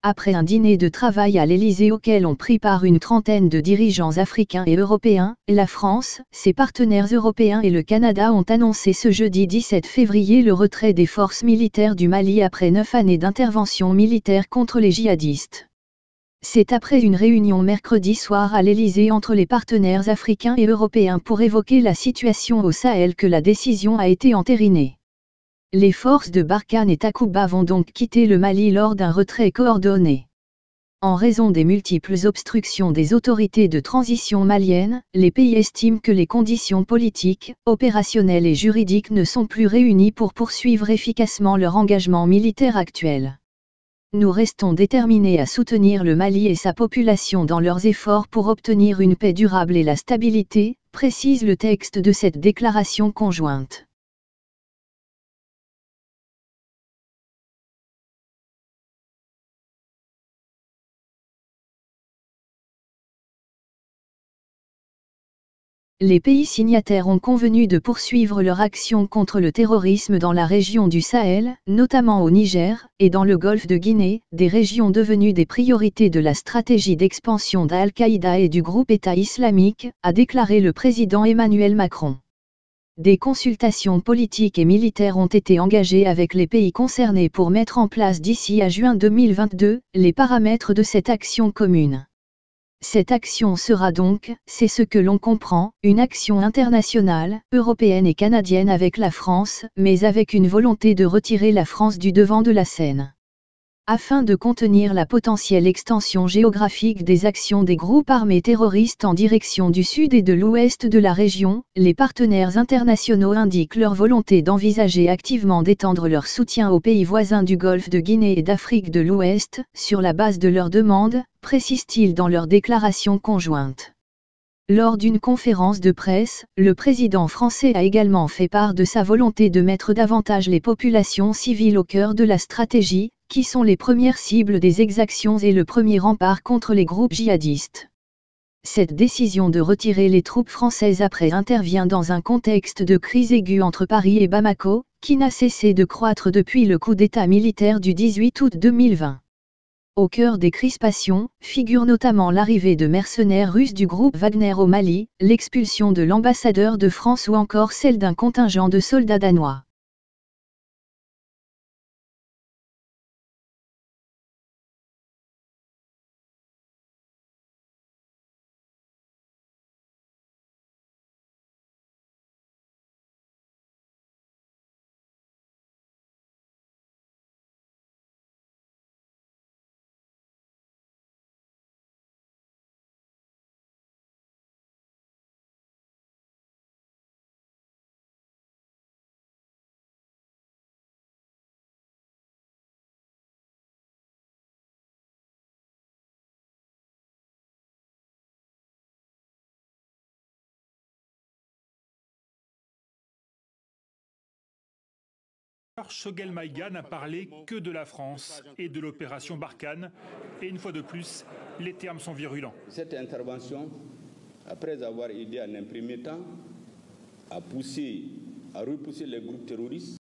Après un dîner de travail à l'Élysée auquel ont pris part une trentaine de dirigeants africains et européens, la France, ses partenaires européens et le Canada ont annoncé ce jeudi 17 février le retrait des forces militaires du Mali après 9 années d'intervention militaire contre les djihadistes. C'est après une réunion mercredi soir à l'Élysée entre les partenaires africains et européens pour évoquer la situation au Sahel que la décision a été entérinée. Les forces de Barkhane et Takuba vont donc quitter le Mali lors d'un retrait coordonné. En raison des multiples obstructions des autorités de transition maliennes, les pays estiment que les conditions politiques, opérationnelles et juridiques ne sont plus réunies pour poursuivre efficacement leur engagement militaire actuel. Nous restons déterminés à soutenir le Mali et sa population dans leurs efforts pour obtenir une paix durable et la stabilité, précise le texte de cette déclaration conjointe. Les pays signataires ont convenu de poursuivre leur action contre le terrorisme dans la région du Sahel, notamment au Niger, et dans le golfe de Guinée, des régions devenues des priorités de la stratégie d'expansion d'Al-Qaïda et du groupe État islamique, a déclaré le président Emmanuel Macron. Des consultations politiques et militaires ont été engagées avec les pays concernés pour mettre en place d'ici à juin 2022, les paramètres de cette action commune. Cette action sera donc, c'est ce que l'on comprend, une action internationale, européenne et canadienne avec la France, mais avec une volonté de retirer la France du devant de la scène. Afin de contenir la potentielle extension géographique des actions des groupes armés terroristes en direction du sud et de l'ouest de la région, les partenaires internationaux indiquent leur volonté d'envisager activement d'étendre leur soutien aux pays voisins du Golfe de Guinée et d'Afrique de l'Ouest, sur la base de leurs demandes, précisent-ils dans leur déclaration conjointe. Lors d'une conférence de presse, le président français a également fait part de sa volonté de mettre davantage les populations civiles au cœur de la stratégie, qui sont les premières cibles des exactions et le premier rempart contre les groupes djihadistes. Cette décision de retirer les troupes françaises après intervient dans un contexte de crise aiguë entre Paris et Bamako, qui n'a cessé de croître depuis le coup d'État militaire du 18 août 2020. Au cœur des crispations, figure notamment l'arrivée de mercenaires russes du groupe Wagner au Mali, l'expulsion de l'ambassadeur de France ou encore celle d'un contingent de soldats danois. Choguel Maïga n'a parlé que de la France et de l'opération Barkhane. Et une fois de plus, les termes sont virulents. Cette intervention, après avoir aidé en un premier temps à repousser les groupes terroristes,